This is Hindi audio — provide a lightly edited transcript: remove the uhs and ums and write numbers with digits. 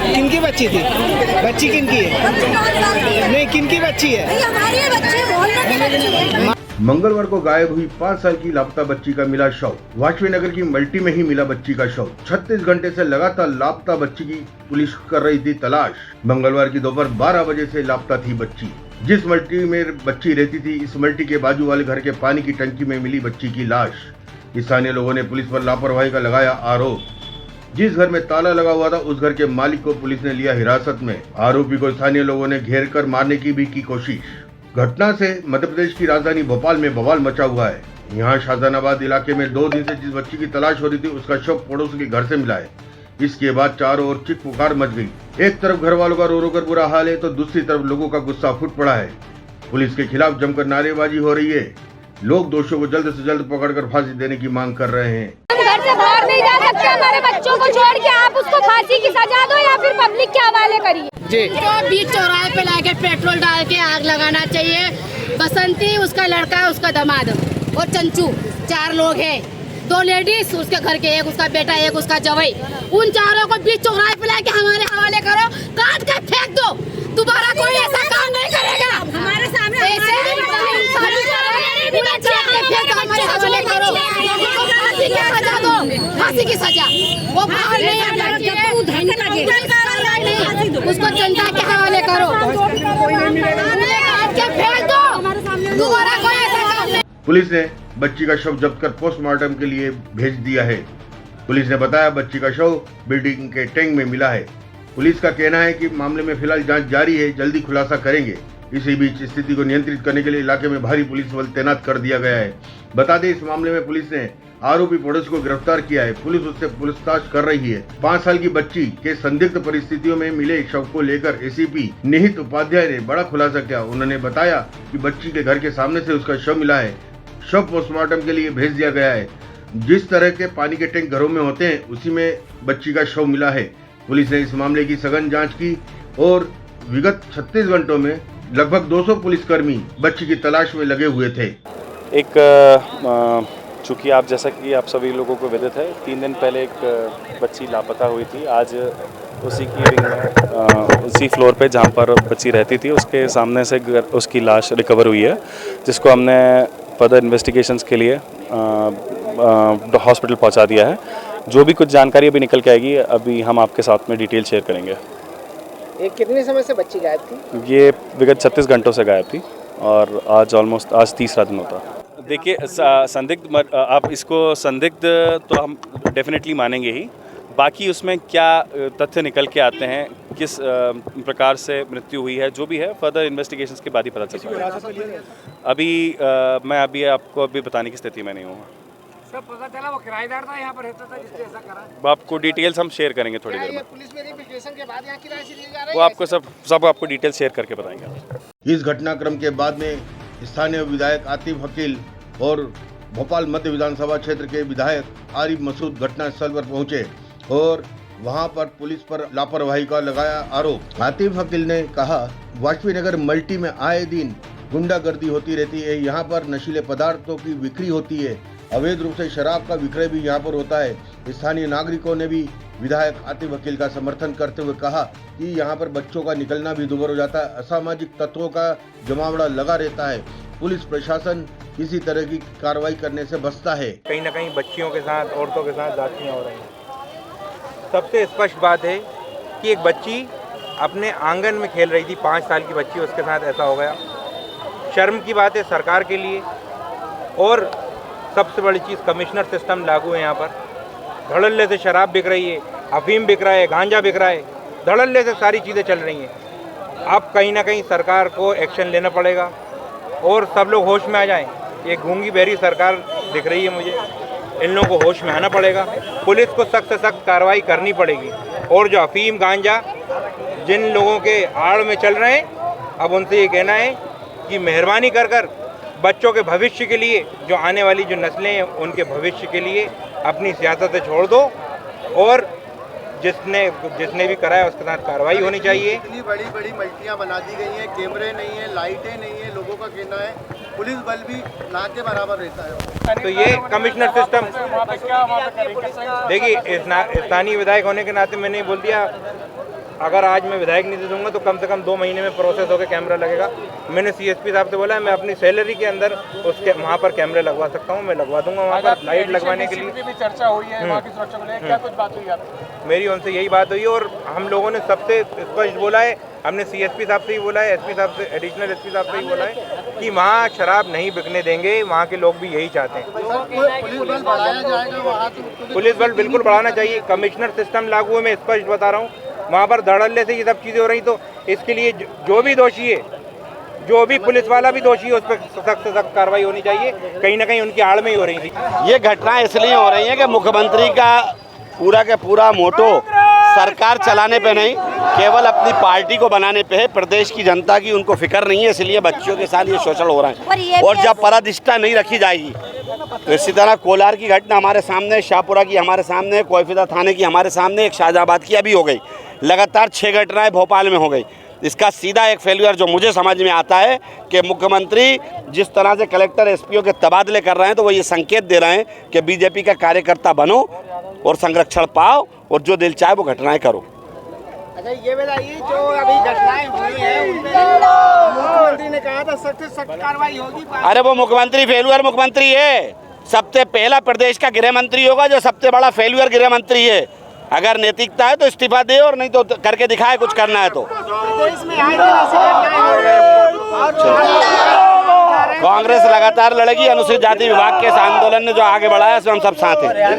किनकी बच्ची थी? बच्ची किनकी है? नहीं, किनकी बच्ची है? मंगलवार को गायब हुई 5 साल की लापता बच्ची का मिला शव। वाजपेयी नगर की मल्टी में ही मिला बच्ची का शव। 36 घंटे से लगातार लापता बच्ची की पुलिस कर रही थी तलाश। मंगलवार की दोपहर 12 बजे से लापता थी बच्ची। जिस मल्टी में बच्ची रहती थी, इस मल्टी के बाजू वाले घर के पानी की टंकी में मिली बच्ची की लाश। स्थानीय लोगों ने पुलिस पर लापरवाही का लगाया आरोप। जिस घर में ताला लगा हुआ था, उस घर के मालिक को पुलिस ने लिया हिरासत में। आरोपी को स्थानीय लोगों ने घेर कर मारने की भी की कोशिश। घटना से मध्य प्रदेश की राजधानी भोपाल में बवाल मचा हुआ है। यहाँ शाहजहानाबाद इलाके में 2 दिन से जिस बच्ची की तलाश हो रही थी, उसका शव पड़ोसी के घर से मिला है। इसके बाद चारों ओर चीख पुकार मच गई। एक तरफ घर वालों का रो रो कर बुरा हाल है, तो दूसरी तरफ लोगों का गुस्सा फूट पड़ा है। पुलिस के खिलाफ जमकर नारेबाजी हो रही है। लोग दोषियों को जल्द से जल्द पकड़कर फांसी देने की मांग कर रहे हैं। हम घर से बाहर नहीं जा सकते, हमारे बच्चों को छोड़ के आप उसको फांसी की सजा दो या फिर पब्लिक के हवाले करिए। जी, तो बीच चौराहे पे लाके पेट्रोल डाल के आग लगाना चाहिए। बसंती उसका लड़का, उसका दामाद और चंचू, 4 लोग हैं। 2 लेडीज उसके घर के, एक उसका बेटा, एक उसका जवाई। उन चारों को बीच चौराहे पे लाके हमारे हवाले करो, काट के फेंक दो। दोबारा कोई ऐसा काम नहीं करेगा। हमारे सामने फांसी की सजा, वो बाहर नहीं आना चाहिए। उसको जनता के हवाले करो, फेंक दो। दोबारा कोई ऐसा काम नहीं। पुलिस ने बच्ची का शव जब्त कर पोस्टमार्टम के लिए भेज दिया है। पुलिस ने बताया बच्ची का शव बिल्डिंग के टैंक में मिला है। पुलिस का कहना है कि मामले में फिलहाल जांच जारी है, जल्दी खुलासा करेंगे। इसी बीच स्थिति को नियंत्रित करने के लिए इलाके में भारी पुलिस बल तैनात कर दिया गया है। बता दें, इस मामले में पुलिस ने आरोपी पड़ोसी को गिरफ्तार किया है। पुलिस उससे पूछताछ कर रही है। 5 साल की बच्ची के संदिग्ध परिस्थितियों में मिले शव को लेकर एसीपी निहित उपाध्याय ने बड़ा खुलासा किया। उन्होंने बताया कि बच्ची के घर के सामने से उसका शव मिला है। शव पोस्टमार्टम के लिए भेज दिया गया है। जिस तरह के पानी के टैंक घरों में होते हैं, उसी में बच्ची का शव मिला है। पुलिस ने इस मामले की सघन जांच की और विगत 36 घंटों में लगभग 200 पुलिसकर्मी बच्ची की तलाश में लगे हुए थे। चूँकि आप जैसा कि आप सभी लोगों को विदित है, 3 दिन पहले एक बच्ची लापता हुई थी। आज उसी की विंग में उसी फ्लोर पे जहाँ पर बच्ची रहती थी, उसके सामने से उसकी लाश रिकवर हुई है, जिसको हमने फर्दर इन्वेस्टिगेशंस के लिए हॉस्पिटल पहुँचा दिया है। जो भी कुछ जानकारी अभी निकल के आएगी, अभी हम आपके साथ में डिटेल शेयर करेंगे। ये कितने समय से बच्ची गायब थी? ये विगत 36 घंटों से गायब थी और आज तीसरा दिन होता। देखिए, संदिग्ध, आप इसको संदिग्ध तो हम डेफिनेटली मानेंगे ही। बाकी उसमें क्या तथ्य निकल के आते हैं, किस प्रकार से मृत्यु हुई है, जो भी है फर्दर इन्वेस्टिगेशंस के बाद ही पता चलता है। अभी मैं आपको अभी बताने की स्थिति में नहीं हूँ। सब पता चला वो किराएदार था, यहाँ पर रहता था, जिसने ऐसा करा। आपको डिटेल्स हम शेयर करेंगे थोड़ी देर में। पुलिस वेरिफिकेशन के बाद यहाँ किराए से लिए जा रहे हैं। वो आपको सब आपको डिटेल शेयर करके बताएंगे। इस घटनाक्रम के बाद में स्थानीय विधायक आतिफ हकील और भोपाल मध्य विधानसभा क्षेत्र के विधायक आरिफ मसूद घटनास्थल पर पहुंचे और वहां पर पुलिस पर लापरवाही का लगाया आरोप। आतिफ हकील ने कहा, वाजपेयी नगर मल्टी में आए दिन गुंडागर्दी होती रहती है। यहाँ पर नशीले पदार्थों की बिक्री होती है। अवैध रूप से शराब का विक्रय भी यहाँ पर होता है। स्थानीय नागरिकों ने भी विधायक आतिफ हकील का समर्थन करते हुए कहा कि यहाँ पर बच्चों का निकलना भी दूभर हो जाता है। असामाजिक तत्वों का जमावड़ा लगा रहता है। पुलिस प्रशासन किसी तरह की कार्रवाई करने से बचता है। कहीं न कहीं बच्चियों के साथ, औरतों के साथ जातियाँ हो रही हैं। सबसे स्पष्ट बात है कि एक बच्ची अपने आंगन में खेल रही थी, 5 साल की बच्ची, उसके साथ ऐसा हो गया। शर्म की बात है सरकार के लिए। और सबसे बड़ी चीज़, कमिश्नर सिस्टम लागू है यहाँ पर। धड़ल्ले से शराब बिक रही है, अफीम बिक रहा है, गांजा बिक रहा है, धड़ल्ले से सारी चीज़ें चल रही हैं। अब कहीं ना कहीं सरकार को एक्शन लेना पड़ेगा और सब लोग होश में आ जाएं। ये गूंगी बहरी सरकार दिख रही है मुझे। इन लोगों को होश में आना पड़ेगा। पुलिस को सख्त से सख्त कार्रवाई करनी पड़ेगी। और जो अफीम गांजा जिन लोगों के आड़ में चल रहे हैं, अब उनसे ये कहना है कि मेहरबानी कर बच्चों के भविष्य के लिए, जो आने वाली जो नस्लें हैं उनके भविष्य के लिए अपनी सियासतें छोड़ दो और जिसने भी कराया उसके साथ कार्रवाई होनी चाहिए। इतनी बड़ी बड़ी मल्टियाँ बना दी गई हैं, कैमरे नहीं है, लाइटें नहीं है, लोगों का कहना है पुलिस बल भी ना के बराबर रहता है। तो ये कमिश्नर सिस्टम, देखिए स्थानीय विधायक होने के नाते मैंने बोल दिया, अगर आज मैं विधायक नहीं दे दूंगा तो कम से कम 2 महीने में प्रोसेस होकर कैमरा लगेगा। मैंने सीएसपी साहब से बोला मैं अपनी सैलरी के अंदर उसके वहाँ पर कैमरे लगवा सकता हूँ, मैं लगवा दूंगा वहाँ पर लाइट लगवाने के लिए। भी चर्चा हुई है वहाँ की सुरक्षा को लेकर, क्या कुछ बात हुई आपकी? मेरी उनसे यही बात हुई और हम लोगों ने सबसे स्पष्ट बोला है, हमने सीएसपी साहब से ही बोला है, एसपी साहब से, एडिशनल एसपी साहब से ही बोला है कि वहाँ शराब नहीं बिकने देंगे। वहाँ के लोग भी यही चाहते हैं। पुलिस बल बढ़ाया जाएगा वहाँ तो? पुलिस बल बिल्कुल बढ़ाना चाहिए। कमिश्नर सिस्टम लागू है, मैं स्पष्ट बता रहा हूँ। वहाँ पर धड़ल्ले से ये सब चीज़ें हो रही, तो इसके लिए जो भी दोषी है, जो भी पुलिस वाला भी दोषी है, उस पर सख्त से सख्त कार्रवाई होनी चाहिए। कहीं ना कहीं उनकी आड़ में ही हो रही थी ये घटनाएं। इसलिए हो रही हैं कि मुख्यमंत्री का पूरा के पूरा मोटो सरकार चलाने पे नहीं, केवल अपनी पार्टी को बनाने पे है। प्रदेश की जनता की उनको फिक्र नहीं है, इसलिए बच्चियों के साथ ये शोषण हो रहा है। और जब पराधिष्ठा नहीं रखी जाएगी तो इसी तरह कोलार की घटना हमारे सामने, शाहपुरा की हमारे सामने, कोयफिदा थाने की हमारे सामने, एक शाहजहाबाद की अभी हो गई, लगातार 6 घटनाएं भोपाल में हो गई। इसका सीधा एक फेल्यूर जो मुझे समझ में आता है कि मुख्यमंत्री जिस तरह से कलेक्टर एसपीओ के तबादले कर रहे हैं, तो वो ये संकेत दे रहे हैं कि बीजेपी का कार्यकर्ता बनो और संरक्षण पाओ और जो दिल चाहे वो घटनाएं करो। अच्छा ये बताइए, जो अभी घटनाएं हुई हैं उनपे मुख्यमंत्री ने कहा था सख्त से सख्त कार्रवाई होगी। अरे वो मुख्यमंत्री फेल्यूर मुख्यमंत्री है। सबसे पहला प्रदेश का गृह मंत्री होगा जो सबसे बड़ा फेल्यूर गृह मंत्री है। अगर नैतिकता है तो इस्तीफा दे और नहीं तो करके दिखाए कुछ करना है तो। कांग्रेस लगातार लड़ेगी। अनुसूचित जाति विभाग के इस आंदोलन ने जो आगे बढ़ाया उसमें हम सब साथ हैं।